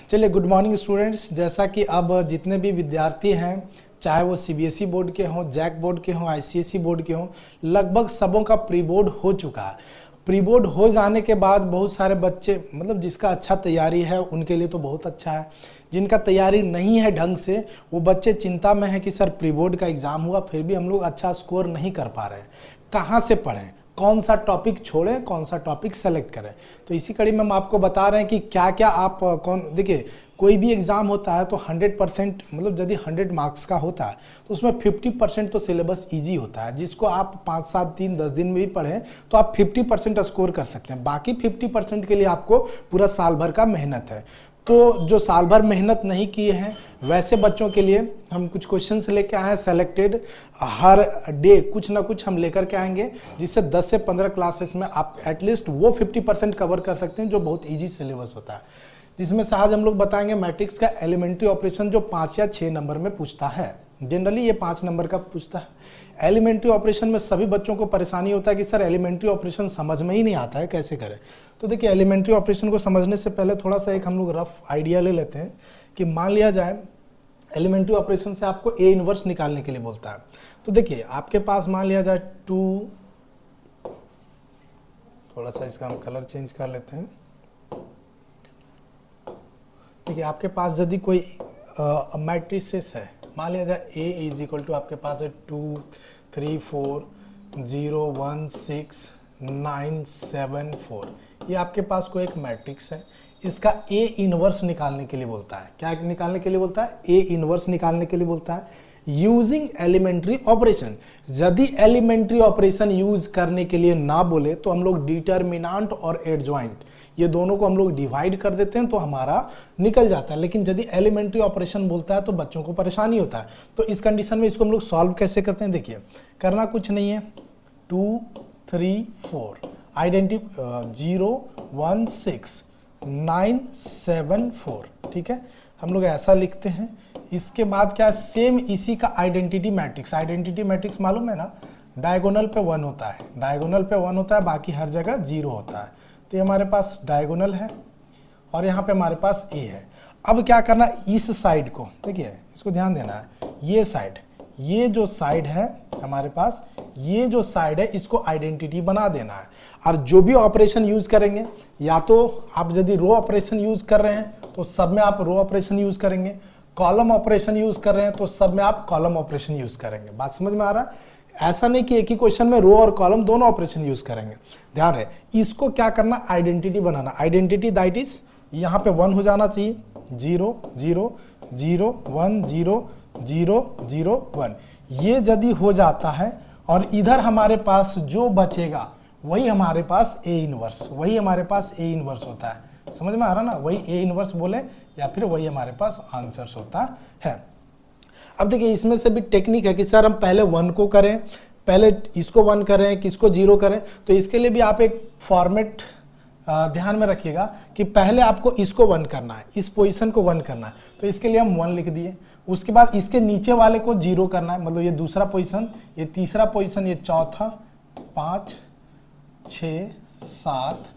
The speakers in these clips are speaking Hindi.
चलिए, गुड मॉर्निंग स्टूडेंट्स। जैसा कि अब जितने भी विद्यार्थी हैं, चाहे वो सीबीएसई बोर्ड के हों, जैक बोर्ड के हों, आईसीएसई बोर्ड के हों, लगभग सबों का प्री बोर्ड हो चुका है। प्री बोर्ड हो जाने के बाद बहुत सारे बच्चे, मतलब जिसका अच्छा तैयारी है उनके लिए तो बहुत अच्छा है। जिनका तैयारी नहीं है ढंग से, वो बच्चे चिंता में है कि सर प्री बोर्ड का एग्ज़ाम हुआ फिर भी हम लोग अच्छा स्कोर नहीं कर पा रहे हैं, कहाँ से पढ़ें, कौन सा टॉपिक छोड़ें, कौन सा टॉपिक सेलेक्ट करें। तो इसी कड़ी में हम आपको बता रहे हैं कि क्या क्या आप देखिए, कोई भी एग्ज़ाम होता है तो 100%, मतलब यदि 100 मार्क्स का होता है तो उसमें 50% तो सिलेबस इजी होता है, जिसको आप 5, 7 दिन, 10 दिन में भी पढ़ें तो आप 50% स्कोर कर सकते हैं। बाकी 50% के लिए आपको पूरा साल भर का मेहनत है। तो जो साल भर मेहनत नहीं किए हैं वैसे बच्चों के लिए हम कुछ क्वेश्चंस लेके आए हैं सेलेक्टेड। हर डे कुछ ना कुछ हम लेकर के आएंगे, जिससे 10 से 15 क्लासेस में आप एटलीस्ट वो 50% कवर कर सकते हैं जो बहुत इजी सिलेबस होता है। जिसमें से आज हम लोग बताएंगे मैट्रिक्स का एलिमेंट्री ऑपरेशन, जो 5 या 6 नंबर में पूछता है। जनरली ये 5 नंबर का पूछता है। एलिमेंट्री ऑपरेशन में सभी बच्चों को परेशानी होता है कि सर एलिमेंट्री ऑपरेशन समझ में ही नहीं आता है, कैसे करें। तो देखिए, एलिमेंट्री ऑपरेशन को समझने से पहले थोड़ा सा एक हम लोग रफ आइडिया ले लेते हैं कि मान लिया जाए एलिमेंट्री ऑपरेशन से आपको ए इनवर्स निकालने के लिए बोलता है। तो देखिए, आपके पास मान लिया जाए 2, थोड़ा सा इसका हम कलर चेंज कर लेते हैं। देखिए, आपके पास यदि कोई मैट्रिसेस है, मान लिया जाए ए इज इक्वल टू आपके पास है 2, 3, 4, 0, 1, 6, 9, 7, 4। ये आपके पास कोई एक मैट्रिक्स है। इसका ए इनवर्स निकालने के लिए बोलता है। क्या निकालने के लिए बोलता है? ए इनवर्स निकालने के लिए बोलता है यूजिंग एलिमेंट्री ऑपरेशन। यदि एलिमेंट्री ऑपरेशन यूज करने के लिए ना बोले तो हम लोग डिटर्मिनेंट और एडजॉइंट, ये दोनों को हम लोग डिवाइड कर देते हैं तो हमारा निकल जाता है। लेकिन यदि एलिमेंट्री ऑपरेशन बोलता है तो बच्चों को परेशानी होता है। तो इस कंडीशन में इसको हम लोग सॉल्व कैसे करते हैं? देखिए, करना कुछ नहीं है। 2, 3, 4 आइडेंटिटी 0, 1, 6, 9, 7, 4। ठीक है, हम लोग ऐसा लिखते हैं। इसके बाद क्या, सेम इसी का आइडेंटिटी मैट्रिक्स। आइडेंटिटी मैट्रिक्स मालूम है ना, डायगोनल पे 1 होता है, डायगोनल पे 1 होता है, बाकी हर जगह 0 होता है। तो ये हमारे पास डायगोनल है और यहाँ पे हमारे पास ए है। अब क्या करना, इस साइड को देखिए, इसको ध्यान देना है। ये साइड, ये जो साइड है हमारे पास, ये जो साइड है इसको आइडेंटिटी बना देना है। और जो भी ऑपरेशन यूज करेंगे, या तो आप यदि रो ऑपरेशन यूज कर रहे हैं तो सब में आप रो ऑपरेशन यूज करेंगे, कॉलम ऑपरेशन यूज कर रहे हैं तो सब में आप कॉलम ऑपरेशन यूज करेंगे। बात समझ में आ रहा है? ऐसा नहीं कि एक ही क्वेश्चन में रो और कॉलम दोनों ऑपरेशन यूज करेंगे। ध्यान रहे, इसको क्या करना, identity banana. Identity that is यहाँ पे 1 हो जाना चाहिए, 0, 0, 0, 1, 0, 0, 0, 1। ये यदि हो जाता है और इधर हमारे पास जो बचेगा वही हमारे पास ए इनवर्स, वही हमारे पास ए इनवर्स होता है। समझ में आ रहा ना, वही ए इनवर्स बोले या फिर वही हमारे पास आंसर्स होता है। अब देखिए, इसमें से भी टेक्निक है कि सर हम पहले 1 को करें, पहले इसको 1 करें, किसको 0 करें। तो इसके लिए भी आप एक फॉर्मेट ध्यान में रखिएगा कि पहले आपको इसको 1 करना है, इस पोजीशन को 1 करना है। तो इसके लिए हम 1 लिख दिए। उसके बाद इसके नीचे वाले को 0 करना है, मतलब ये दूसरा पोजीशन, ये तीसरा पोजीशन, ये चौथा, 5, 6, 7,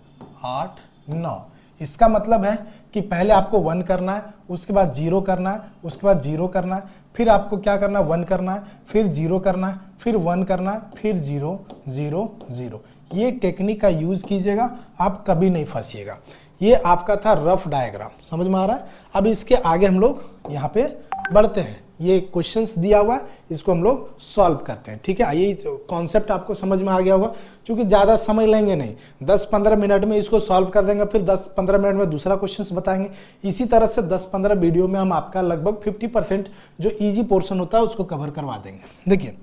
8, 9। इसका मतलब है कि पहले आपको 1 करना है, उसके बाद 0 करना है, उसके बाद 0 करना है, फिर आपको क्या करना है, 1 करना है, फिर 0 करना है, फिर 1 करना है, फिर 0, 0, 0। ये टेक्निक का यूज कीजिएगा, आप कभी नहीं फंसिएगा। ये आपका था रफ डायग्राम, समझ में आ रहा है? अब इसके आगे हम लोग यहाँ पे बढ़ते हैं। ये क्वेश्चंस दिया हुआ है, इसको हम लोग सॉल्व करते हैं। ठीक है, ये कॉन्सेप्ट आपको समझ में आ गया होगा। क्योंकि ज़्यादा समय लेंगे नहीं, 10-15 मिनट में इसको सॉल्व कर देंगे, फिर 10-15 मिनट में दूसरा क्वेश्चंस बताएंगे। इसी तरह से 10-15 वीडियो में हम आपका लगभग 50% जो ईजी पोर्शन होता है उसको कवर करवा देंगे। देखिए,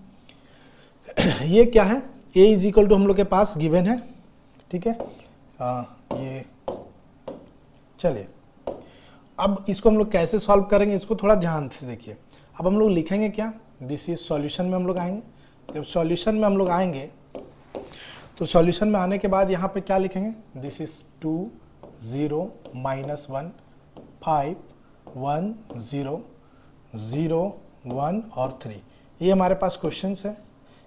ये क्या है, ए इज इक्वल टू हम लोग के पास गिवन है। ठीक है, ये चलिए, अब इसको हम लोग कैसे सॉल्व करेंगे इसको थोड़ा ध्यान से देखिए। अब हम लोग लिखेंगे क्या, दिस इज सॉल्यूशन में हम लोग आएंगे। जब सॉल्यूशन में हम लोग आएंगे तो सॉल्यूशन में आने के बाद यहाँ पे क्या लिखेंगे, दिस इज 2, 0, -1, 5, 1, 0, 0, 1 और 3। ये हमारे पास क्वेश्चंस है।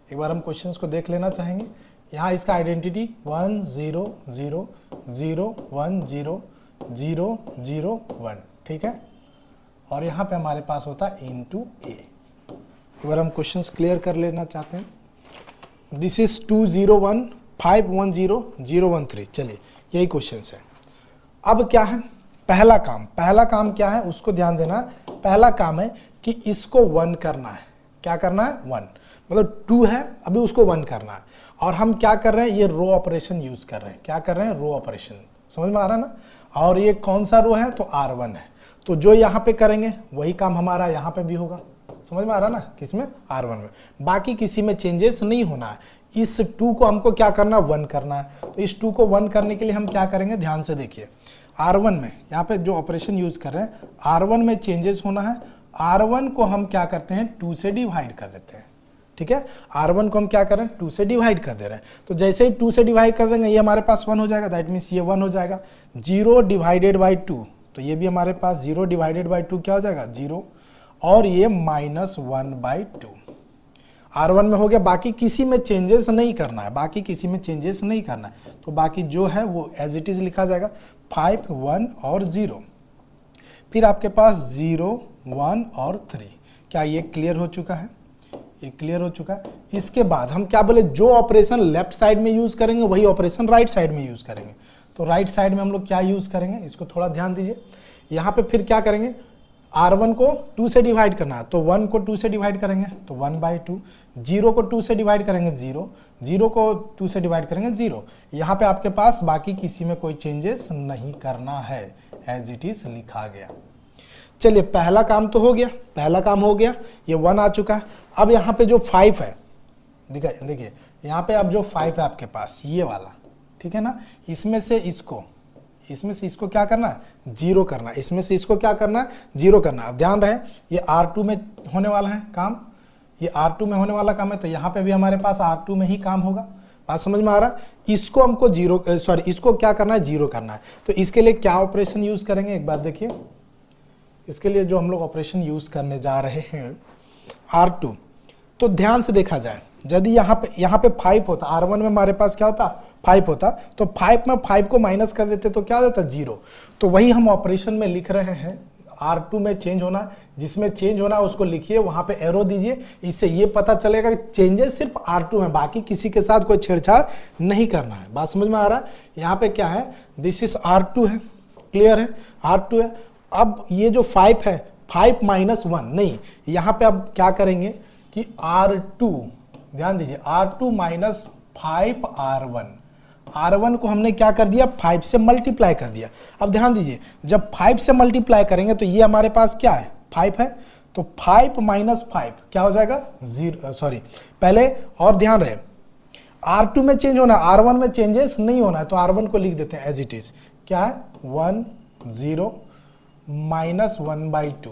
एक बार हम क्वेश्चंस को देख लेना चाहेंगे। यहाँ इसका आइडेंटिटी 1, 0, 0, 0, 1, 0, 0, 0, 1। ठीक है, और यहाँ पे हमारे पास होता है इंटू ए। एक बार हम क्वेश्चंस क्लियर कर लेना चाहते हैं। This is 201 510 013। चलिए यही क्वेश्चन है। अब क्या है पहला काम क्या है उसको ध्यान देना। पहला काम है कि इसको 1 करना है। क्या करना है 1, मतलब 2 है अभी उसको 1 करना है। और हम क्या कर रहे हैं, ये रो ऑपरेशन यूज कर रहे हैं। क्या कर रहे हैं, रो ऑपरेशन। समझ में आ रहा है ना। और ये कौन सा रो है, तो R1 है। तो जो यहाँ पे करेंगे वही काम हमारा यहाँ पे भी होगा। समझ में आ रहा ना, किसमें, R1 में। बाकी किसी में चेंजेस नहीं होना है। इस 2 को हमको क्या करना, 1 करना है। तो इस 2 को 1 करने के लिए हम क्या करेंगे, ध्यान से देखिए। R1 में यहाँ पे जो ऑपरेशन यूज कर रहे हैं, R1 में चेंजेस होना है। R1 को हम क्या करते हैं, 2 से डिवाइड कर देते हैं। ठीक है, R1 को हम क्या कर रहे हैं, 2 से डिवाइड कर दे रहे हैं। तो जैसे ही 2 से डिवाइड कर देंगे ये हमारे पास 1 हो जाएगा। दैट मीन्स ये 1 हो जाएगा। 0 डिवाइडेड बाई 2, तो ये भी हमारे पास 0 डिवाइडेड बाई 2 क्या हो जाएगा, 0। और ये -1/2 R1 में हो गया। बाकी किसी में चेंजेस नहीं करना है, बाकी किसी में चेंजेस नहीं करना है। तो बाकी जो है वो एज इट इज लिखा जाएगा, 5 1 और 0। फिर आपके पास 0 1 और 3। क्या ये क्लियर हो चुका है, ये क्लियर हो चुका है। इसके बाद हम क्या बोले, जो ऑपरेशन लेफ्ट साइड में यूज करेंगे वही ऑपरेशन राइट साइड में यूज करेंगे। तो राइट साइड में हम लोग क्या यूज करेंगे, इसको थोड़ा ध्यान दीजिए। यहाँ पे फिर क्या करेंगे, R1 को 2 से डिवाइड करना है, तो 1 को 2 से डिवाइड करेंगे तो 1/2। 0 को 2 से डिवाइड करेंगे 0, 0 को 2 से डिवाइड करेंगे 0। यहाँ पे आपके पास बाकी किसी में कोई चेंजेस नहीं करना है, एज इट इज लिखा गया। चलिए पहला काम तो हो गया, पहला काम हो गया, ये 1 आ चुका है। अब यहाँ पे जो 5 है, देखिए यहाँ पे अब जो 5 है आपके पास ये वाला, ठीक है ना, इसमें से इसको क्या करना है, 0 करना। इसमें से इसको क्या करना है, 0 करना। अब ध्यान रहे ये R2 में होने वाला है काम, ये R2 में होने वाला काम है। तो यहाँ पे भी हमारे पास R2 में ही काम होगा। बात समझ में आ रहा है। इसको हमको इसको क्या करना है, 0 करना है। तो इसके लिए क्या ऑपरेशन यूज करेंगे, एक बार देखिए। इसके लिए जो हम लोग ऑपरेशन यूज करने जा रहे हैं R2, तो ध्यान से देखा जाए, यदि यहाँ पे 5 होता, R1 में हमारे पास क्या होता, 5 होता, तो 5 में 5 को माइनस कर देते तो क्या हो जाता, 0। तो वही हम ऑपरेशन में लिख रहे हैं। R2 में चेंज होना, जिसमें चेंज होना उसको लिखिए, वहां पे एरो दीजिए। इससे ये पता चलेगा कि चेंजेस सिर्फ R2 में, बाकी किसी के साथ कोई छेड़छाड़ नहीं करना है। बात समझ में आ रहा है। यहाँ पे क्या है, दिस इज R2 है, क्लियर है, R2 है। अब ये जो 5 है, 5 - 1 नहीं, यहाँ पे अब क्या करेंगे कि R2, ध्यान दीजिए, R2 - 5 R1 को हमने क्या कर दिया, 5 से मल्टीप्लाई कर दिया। अब ध्यान दीजिए, जब 5 से मल्टीप्लाई करेंगे तो ये हमारे पास क्या है, 5 है। तो 5 - 5 क्या हो जाएगा, 0। पहले और ध्यान रहे, R2 में चेंज होना, R1 में चेंजेस नहीं होना है। तो R1 को लिख देते हैं एज इट इज, क्या है, 1 0 -1/2।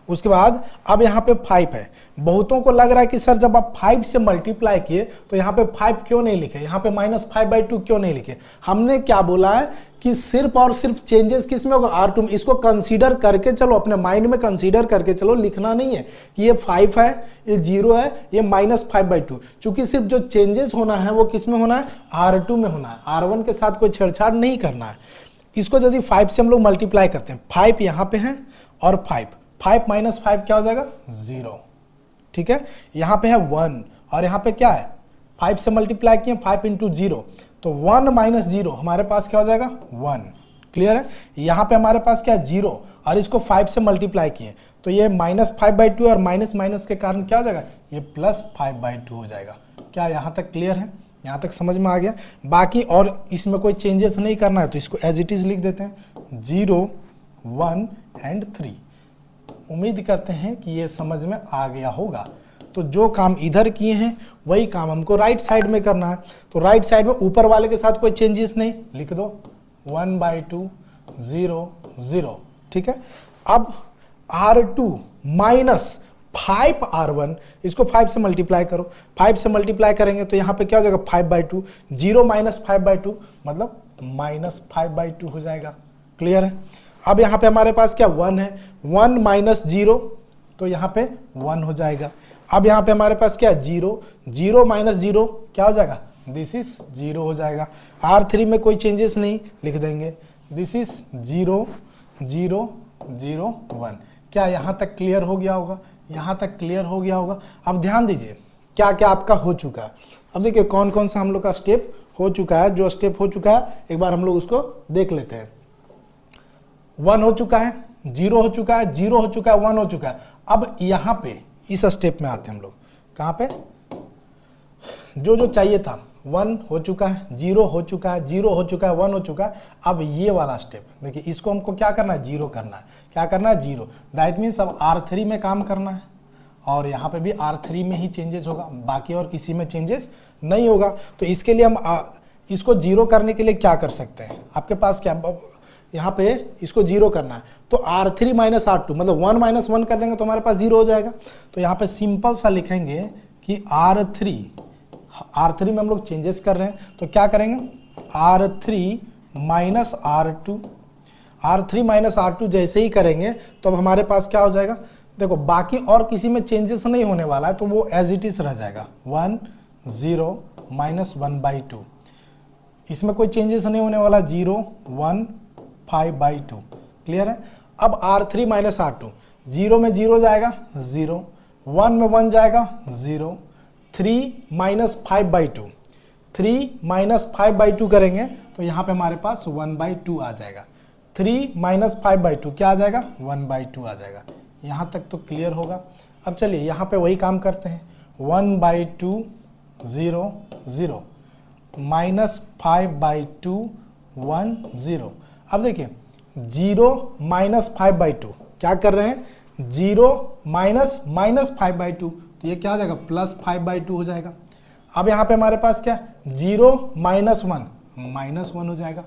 उसके बाद अब यहाँ पे 5 है। बहुतों को लग रहा है कि सर जब आप 5 से मल्टीप्लाई किए तो यहाँ पे 5 क्यों नहीं लिखे, यहाँ पे -5/2 क्यों नहीं लिखे। हमने क्या बोला है कि सिर्फ और सिर्फ चेंजेस किस में होगा, R2 में। इसको कंसीडर करके चलो, अपने माइंड में कंसीडर करके चलो, लिखना नहीं है कि ये 5 है, ये 0 है, ये -5/2। चूंकि सिर्फ जो चेंजेस होना है वो किस में होना है, R2 में होना है। R1 के साथ कोई छेड़छाड़ नहीं करना है। इसको यदि 5 से हम लोग मल्टीप्लाई करते हैं, 5 यहाँ पे है और 5 - 5 क्या हो जाएगा, 0। ठीक है, यहाँ पे है 1 और यहाँ पे क्या है, 5 से मल्टीप्लाई किए, 5 × 0, तो 1 - 0 हमारे पास क्या हो जाएगा, 1। क्लियर है। यहाँ पे हमारे पास क्या है, 0, और इसको 5 से मल्टीप्लाई किए तो ये -5/2 और माइनस के कारण क्या हो जाएगा, ये +5/2 हो जाएगा। क्या यहाँ तक क्लियर है, यहाँ तक समझ में आ गया। बाकी और इसमें कोई चेंजेस नहीं करना है, तो इसको एज इट इज लिख देते हैं, 0 1 और 3। उम्मीद करते हैं कि ये समझ में आ गया होगा। तो जो काम इधर किए हैं वही काम हमको राइट साइड में करना है। तो राइट साइड में ऊपर वाले के साथ कोई चेंजेस नहीं, लिख दो 1/2 0 0। ठीक है। अब R2 - 5 R1, इसको 5 से मल्टीप्लाई करो। 5 से मल्टीप्लाई करेंगे तो यहाँ पे क्या हो जाएगा, 5/2। 0 - 5/2 मतलब -5/2 हो जाएगा। क्लियर है। अब यहाँ पे हमारे पास क्या 1 है, 1 - 0 तो यहाँ पे 1 हो जाएगा। अब यहाँ पे हमारे पास क्या 0 0 - 0 क्या हो जाएगा, दिस इज 0 हो जाएगा। R3 में कोई चेंजेस नहीं, लिख देंगे दिस इज 0 0 0 1। क्या यहाँ तक क्लियर हो गया होगा? यहाँ तक क्लियर हो गया होगा। अब ध्यान दीजिए क्या क्या आपका हो चुका है। अब देखिए कौन कौन सा हम लोग का स्टेप हो चुका है। जो स्टेप हो चुका है एक बार हम लोग उसको देख लेते हैं। 1 हो चुका है, 0 हो चुका है, 0 हो चुका है, 1 हो चुका है। अब यहाँ पे इस स्टेप में आते हैं हम लोग। कहाँ पे? जो जो चाहिए था 1 हो चुका है, 0 हो चुका है, 0 हो चुका है, 1 हो चुका है। अब ये वाला स्टेप देखिए, इसको हमको क्या करना है? 0 करना है। क्या करना है? 0। दैट मीन्स अब R3 में काम करना है और यहाँ पे भी R3 में ही चेंजेस होगा, बाकी और किसी में चेंजेस नहीं होगा। तो इसके लिए हम इसको 0 करने के लिए क्या कर सकते हैं? आपके पास क्या, यहाँ पे इसको 0 करना है तो R3 माइनस R2 मतलब 1 माइनस 1 कर देंगे तो हमारे पास 0 हो जाएगा। तो यहाँ पे सिंपल सा लिखेंगे कि R3 में हम लोग चेंजेस कर रहे हैं तो क्या करेंगे? R3 माइनस R2 जैसे ही करेंगे तो अब हमारे पास क्या हो जाएगा? देखो बाकी और किसी में चेंजेस नहीं होने वाला है तो वो एज इट इज रह जाएगा 1 0 माइनस 1/2। इसमें कोई चेंजेस नहीं होने वाला, 0 1 5/2। क्लियर है? अब R3 माइनस R2, 0 में 0 जाएगा 0, 1 में 1 जाएगा 0, 3 माइनस 5/2, 3 माइनस 5/2 करेंगे तो यहाँ पे हमारे पास 1/2 आ जाएगा। 3 माइनस 5/2 क्या आ जाएगा? 1/2 आ जाएगा। यहाँ तक तो क्लियर होगा। अब चलिए यहाँ पे वही काम करते हैं। 1/2 0 0 माइनस 5/2 1 0। अब देखिए 0 माइनस 5/2 क्या कर रहे हैं? 0 माइनस 5/2 तो ये क्या हो जाएगा? प्लस 5/2 हो जाएगा। अब यहाँ पे हमारे पास क्या? 0 माइनस 1 माइनस 1 हो जाएगा।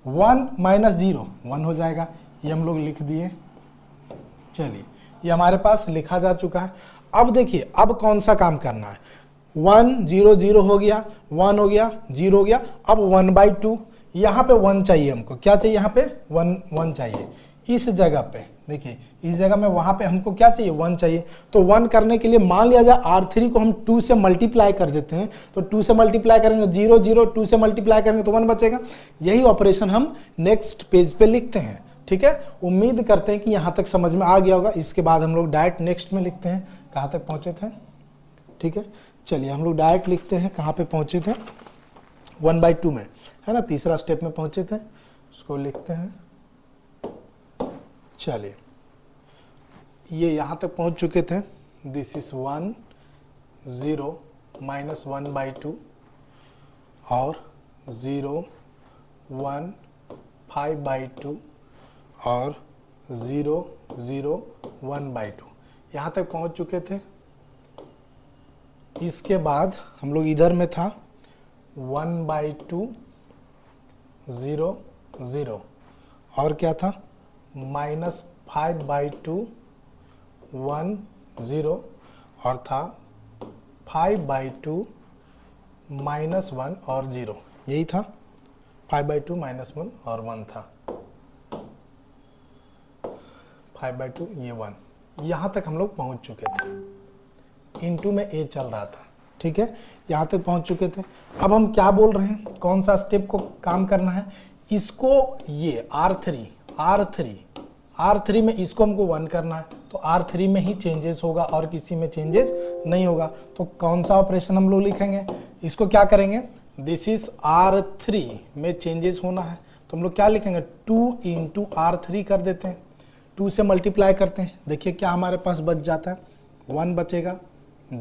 1 माइनस 0 1 हो जाएगा। ये हम लोग लिख दिए। चलिए ये हमारे पास लिखा जा चुका है। अब देखिए अब कौन सा काम करना है? 1 0 0 हो गया, 1 हो गया, 0 हो गया। अब 1/2 यहाँ पे 1 चाहिए हमको। क्या चाहिए? यहाँ पे 1 चाहिए। इस जगह पे देखिए, इस जगह में वहाँ पे हमको क्या चाहिए? 1 चाहिए। तो 1 करने के लिए मान लिया जाए R3 को हम 2 से मल्टीप्लाई कर देते हैं तो 2 से मल्टीप्लाई करेंगे 0 0, 2 से मल्टीप्लाई करेंगे तो 1 बचेगा। यही ऑपरेशन हम नेक्स्ट पेज पे लिखते हैं। ठीक है, उम्मीद करते हैं कि यहाँ तक समझ में आ गया होगा। इसके बाद हम लोग डायरेक्ट नेक्स्ट में लिखते हैं। कहाँ तक पहुँचे थे? ठीक है, चलिए हम लोग डायरेक्ट लिखते हैं। कहाँ पे पहुँचे थे? 1/2 में, है ना, तीसरा स्टेप में पहुँचे थे, उसको लिखते हैं। चलिए ये यहाँ तक पहुँच चुके थे। दिस इज 1 0 माइनस 1/2 और 0 1 5/2 और 0 0 1/2 यहाँ तक पहुँच चुके थे। इसके बाद हम लोग इधर में था 1/2 0 0 और क्या था? माइनस 5/2 1 0 और था 5/2 माइनस 1 और 0। यही था 5/2 माइनस 1 और 1 था 5/2 ये 1। यहाँ तक हम लोग पहुँच चुके थे। इनटू में a चल रहा था। ठीक है, यहाँ तक पहुँच चुके थे। अब हम क्या बोल रहे हैं? कौन सा स्टेप को काम करना है? इसको ये R3 में इसको हमको 1 करना है तो R3 में ही चेंजेस होगा और किसी में चेंजेस नहीं होगा। तो कौन सा ऑपरेशन हम लोग लिखेंगे? इसको क्या करेंगे? दिस इज R3 में चेंजेस होना है तो हम लोग क्या लिखेंगे? 2 इंटू R3 कर देते हैं, 2 से मल्टीप्लाई करते हैं। देखिए क्या हमारे पास बच जाता है? 1 बचेगा,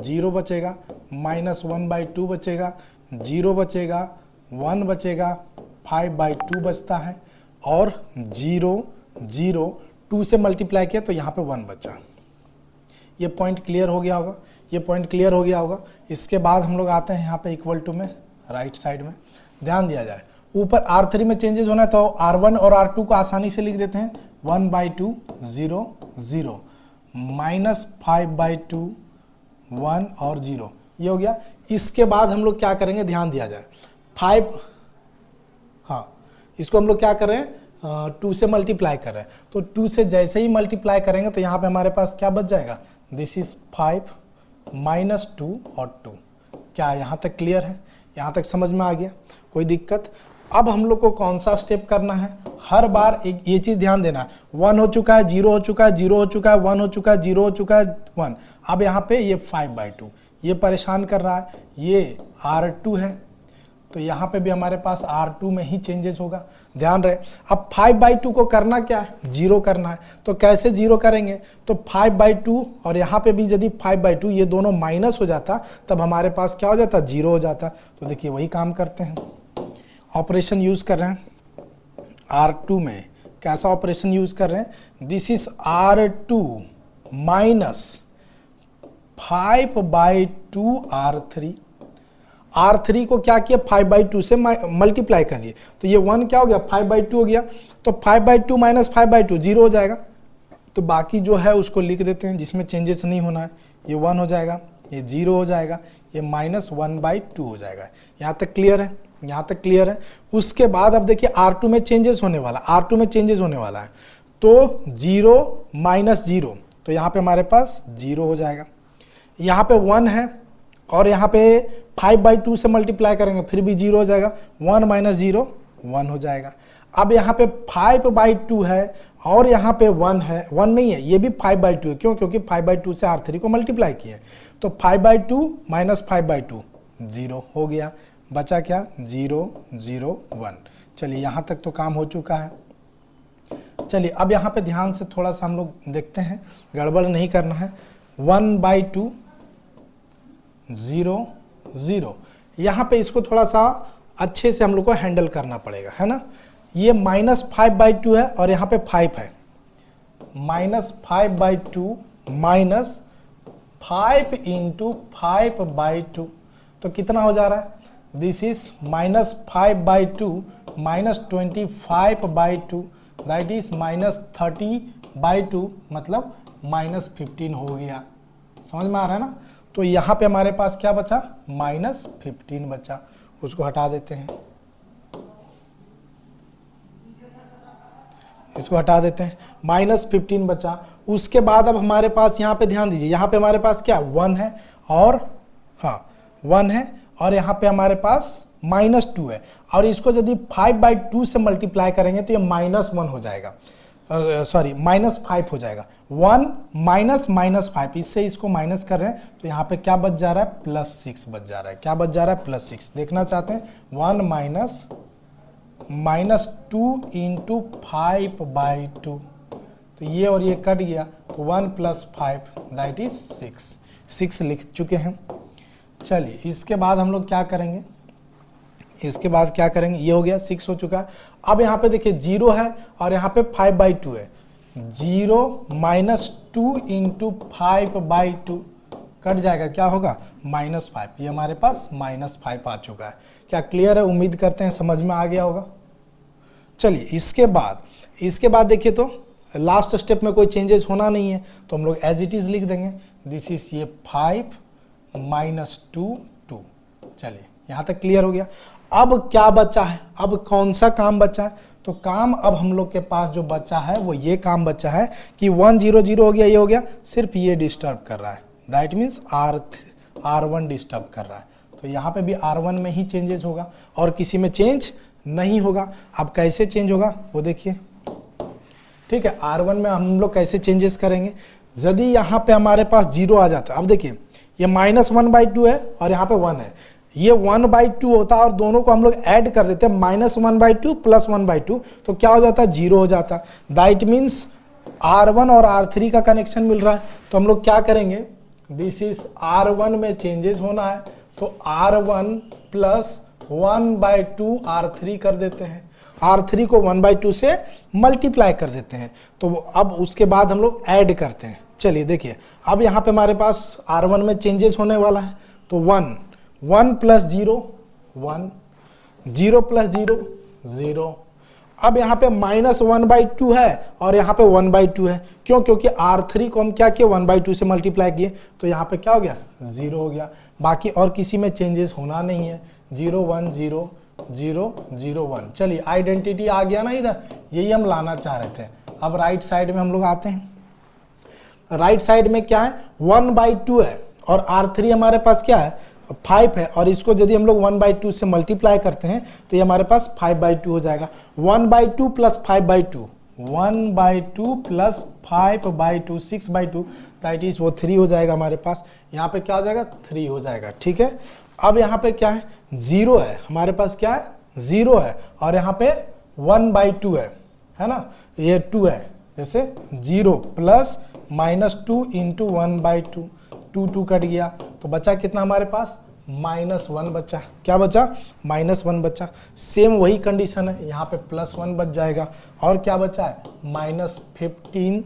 0 बचेगा, माइनस 1/2 बचेगा, 0 बचेगा, 1 बचेगा, 5/2 बचता है और 0 0 2 से मल्टीप्लाई किया तो यहाँ पे 1 बचा। ये पॉइंट क्लियर हो गया होगा। ये पॉइंट क्लियर हो गया होगा। इसके बाद हम लोग आते हैं यहाँ पे इक्वल टू में, राइट साइड में। ध्यान दिया जाए ऊपर R3 में चेंजेस होना है तो R1 और R2 को आसानी से लिख देते हैं। 1/2 0 0 माइनस 5/2 1 और 0 ये हो गया। इसके बाद हम लोग क्या करेंगे? ध्यान दिया जाए 5, हाँ इसको हम लोग क्या कर रहे हैं? 2 से मल्टीप्लाई कर रहे हैं तो 2 से जैसे ही मल्टीप्लाई करेंगे तो यहाँ पे हमारे पास क्या बच जाएगा? दिस इज 5 माइनस 2 और 2। क्या यहाँ तक क्लियर है? यहाँ तक समझ में आ गया? कोई दिक्कत? अब हम लोग को कौन सा स्टेप करना है, हर बार एक ये चीज ध्यान देना, 1 हो चुका है, 0 हो चुका है, 0 हो चुका है, 1 हो चुका है, 0 हो चुका है, 1। अब यहाँ पे ये 5/2 ये परेशान कर रहा है, ये R2 है, तो यहाँ पे भी हमारे पास R2 में ही चेंजेस होगा, ध्यान रहे। अब 5/2 को करना क्या है, 0 करना है। तो कैसे 0 करेंगे, तो 5/2 और यहाँ पे भी यदि 5/2 ये दोनों माइनस हो जाता तब हमारे पास क्या हो जाता, 0 हो जाता। तो देखिए वही काम करते हैं, ऑपरेशन यूज कर रहे हैं R2 में। कैसा ऑपरेशन यूज कर रहे हैं, this is R2 minus 5/2 R3। R3 को क्या किया, 5/2 से मल्टीप्लाई कर दिए, तो ये 1 क्या हो गया, 5/2 हो गया। तो 5/2 माइनस 5/2 0 हो जाएगा। तो बाकी जो है उसको लिख देते हैं जिसमें चेंजेस नहीं होना है, ये 1 हो जाएगा, ये 0 हो जाएगा, ये -1/2 हो जाएगा। यहाँ तक क्लियर है, यहाँ तक क्लियर है। उसके बाद अब देखिए R2 में चेंजेस होने वाला, R2 में चेंजेस होने वाला है, तो 0 माइनस 0, तो यहाँ पे हमारे पास 0 हो जाएगा। यहाँ पे 1 है और यहाँ पे 5/2 से मल्टीप्लाई करेंगे फिर भी 0 हो जाएगा, 1 माइनस 0 1 हो जाएगा। अब यहाँ पे 5/2 है और यहाँ पे 1 है, 1 नहीं है, ये भी 5/2 है, क्यों, क्योंकि 5/2 से R3 को मल्टीप्लाई किए, तो 5/2 माइनस 5/2 0 हो गया, बचा क्या, 0 0 1। चलिए यहाँ तक तो काम हो चुका है। चलिए अब यहाँ पे ध्यान से थोड़ा सा हम लोग देखते हैं, गड़बड़ नहीं करना है। 1/2 0 0, यहाँ पे इसको थोड़ा सा अच्छे से हम लोग को हैंडल करना पड़ेगा, है ना। ये -5/2 है और यहाँ पे 5 है, -5/2 माइनस 5 × 5/2, तो कितना हो जा रहा है, this is -5/2 minus 25/2, that is -30/2, मतलब -15 हो गया। समझ में आ रहा है ना। तो यहाँ पे हमारे पास क्या बचा, -15 बचा, उसको हटा देते हैं, इसको हटा देते हैं, -15 बचा। उसके बाद अब हमारे पास यहाँ पे ध्यान दीजिए, यहाँ पे हमारे पास क्या 1 है और हाँ 1 है और यहाँ पे हमारे पास -2 है, और इसको यदि 5/2 से मल्टीप्लाई करेंगे तो ये -1 हो जाएगा, सॉरी -5 हो जाएगा। 1 माइनस -5, इससे इसको माइनस कर रहे हैं तो यहाँ पे क्या बच जा रहा है, +6 बच जा रहा है। क्या बच जा रहा है, +6। देखना चाहते हैं, 1 माइनस -2 × 5/2, तो ये और ये कट गया, तो 1 + 5 दैट इज 6 लिख चुके हैं। चलिए इसके बाद हम लोग क्या करेंगे, इसके बाद क्या करेंगे, ये हो गया 6 हो चुका है। अब यहाँ पे देखिए 0 है और यहाँ पे 5/2 है, 0 माइनस 2 × 5/2 कट जाएगा, क्या होगा, -5। ये हमारे पास -5 आ चुका है। क्या क्लियर है, उम्मीद करते हैं समझ में आ गया होगा। चलिए इसके बाद देखिए, तो लास्ट स्टेप में कोई चेंजेस होना नहीं है, तो हम लोग एज इट इज लिख देंगे, दिस इज ये 5 - 2 2। चलिए यहाँ तक क्लियर हो गया। अब क्या बचा है, अब कौन सा काम बचा है, तो काम अब हम लोग के पास जो बचा है वो ये काम बचा है कि 1 0 0 हो गया, ये हो गया, सिर्फ ये डिस्टर्ब कर रहा है, दैट मीन्स R1 डिस्टर्ब कर रहा है। तो यहाँ पे भी R1 में ही चेंजेस होगा और किसी में चेंज नहीं होगा। अब कैसे चेंज होगा वो देखिए, ठीक है। R1 में हम लोग कैसे चेंजेस करेंगे, यदि यहाँ पे हमारे पास 0 आ जाता है, अब देखिए ये -1/2 है और यहाँ पे 1 है, ये 1/2 होता है और दोनों को हम लोग ऐड कर देते हैं, -1/2 + 1/2, तो क्या हो जाता है, 0 हो जाता है। दैट मीन्स R1 और R3 का कनेक्शन मिल रहा है। तो हम लोग क्या करेंगे, दिस इज R1 में चेंजेस होना है, तो R1 + 1/2 R3 कर देते हैं, R3 को 1/2 से मल्टीप्लाई कर देते हैं। तो अब उसके बाद हम लोग ऐड करते हैं। चलिए देखिए, अब यहाँ पे हमारे पास R1 में चेंजेस होने वाला है, तो 1 + 0 1, 0 + 0 0। अब यहाँ पे -1/2 है और यहाँ पे 1/2 है, क्यों, क्योंकि R3 को हम क्या किए, 1/2 से मल्टीप्लाई किए, तो यहाँ पे क्या हो गया, 0 हो गया। बाकी और किसी में चेंजेस होना नहीं है, 0 1 0 0 0 1। चलिए आइडेंटिटी आ गया ना इधर, यही हम लाना चाह रहे थे। अब राइट साइड में हम लोग आते हैं, राइट साइड में क्या है, 1/2 है और R3 हमारे पास क्या है, 5 है और इसको यदि हम लोग 1/2 से मल्टीप्लाई करते हैं तो ये हमारे पास 5/2 हो जाएगा। 1/2 प्लस 5/2, 1/2 प्लस 5/2, 6/2, दैट इज वो 3 हो जाएगा हमारे पास। यहाँ पे क्या हो जाएगा, 3 हो जाएगा, ठीक है। अब यहाँ पे क्या है, 0 है हमारे पास, क्या है, 0 है, और यहाँ पे 1/2 है ना, ये 2 है, जैसे 0 प्लस -2 इंटू 1/2, 2 कट गया तो बचा कितना हमारे पास, -1 बचा। क्या बचा, -1 बचा। सेम वही कंडीशन है, यहाँ पे +1 बच जाएगा, और क्या बचा है, -15,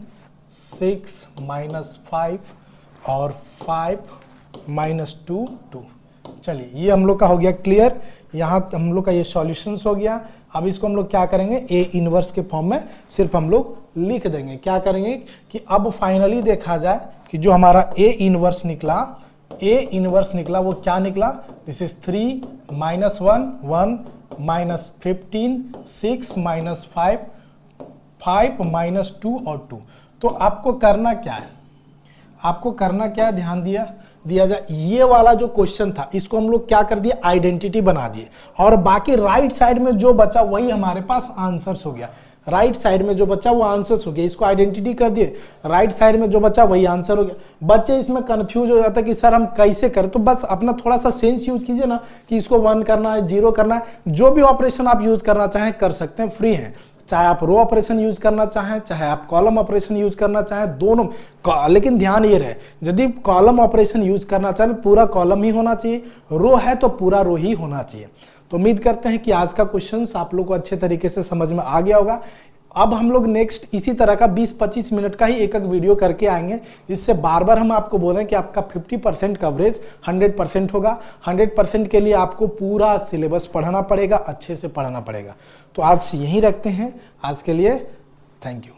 6 -5 और 5 -2 2। चलिए ये हम लोग का हो गया क्लियर। यहाँ हम लोग का ये सॉल्यूशंस हो गया। अब इसको हम लोग क्या करेंगे, ए इनवर्स के फॉर्म में सिर्फ हम लोग लिख देंगे। क्या करेंगे कि अब फाइनली देखा जाए कि जो हमारा ए इनवर्स निकला, ए इनवर्स निकला वो क्या निकला, दिस इज 3 -1 1 -15 6 -5 5 -2 और 2। तो आपको करना क्या है, आपको करना क्या है, ध्यान दिया जाए। ये वाला जो क्वेश्चन था इसको हम लोग क्या कर दिए, आइडेंटिटी बना दिए, और बाकी राइट साइड में जो बचा वही हमारे पास आंसर्स हो गया। राइट साइड में जो बचा वो आंसर्स हो गया, इसको आइडेंटिटी कर दिए, राइट साइड में जो बचा वही आंसर हो गया। बच्चे इसमें कंफ्यूज हो जाता है कि सर हम कैसे करें, तो बस अपना थोड़ा सा सेंस यूज कीजिए ना कि इसको 1 करना है, 0 करना है, जो भी ऑपरेशन आप यूज करना चाहें कर सकते हैं, फ्री है। चाहे आप रो ऑपरेशन यूज करना चाहें, चाहे आप कॉलम ऑपरेशन यूज करना चाहें, दोनों। लेकिन ध्यान ये रहे, यदि कॉलम ऑपरेशन यूज करना चाहें तो पूरा कॉलम ही होना चाहिए, रो है तो पूरा रो ही होना चाहिए। तो उम्मीद करते हैं कि आज का क्वेश्चंस आप लोग को अच्छे तरीके से समझ में आ गया होगा। अब हम लोग नेक्स्ट इसी तरह का 20-25 मिनट का ही एक वीडियो करके आएंगे, जिससे बार बार हम आपको बोलें कि आपका 50% कवरेज 100% होगा। 100% के लिए आपको पूरा सिलेबस पढ़ना पड़ेगा, अच्छे से पढ़ना पड़ेगा। तो आज यहीं रखते हैं, आज के लिए थैंक यू।